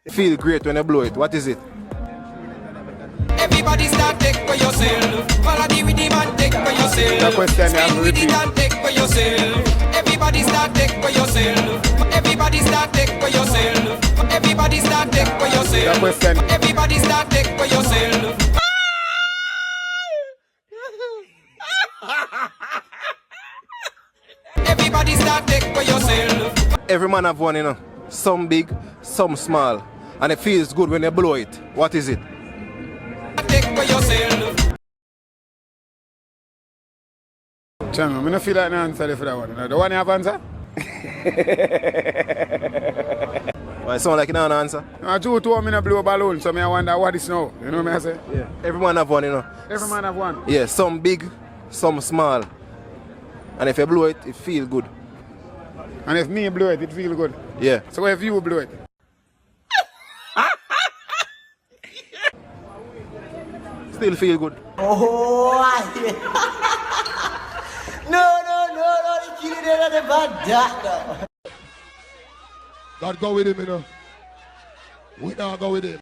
Feel great when you blow it. What is it? Everybody start take for yourself. Follow the rhythm and take for yourself. The question Spin with it and take for yourself. Everybody start take for yourself. Everybody start take for yourself. Everybody start take for yourself. The question. Everybody start take for yourself. Everybody start take for yourself. Every man have one, you know. Some big, some small. And it feels good when you blow it. What is it? Take for yourself. Channel, I don't feel like an answer for that one. The one you have answer? Well, it sound like you don't answer. I do two of them blow a balloon, so I wonder what is now. You know what I say? Yeah. Every man have one, you know. Every man have one. Yeah, some big, some small. And if you blow it, it feel good. And if me blow it, it feel good. Yeah. So if you blow it? Still feel good. Oh, no, the killing it at the bad dad. God go with him, you know. We don't go with him.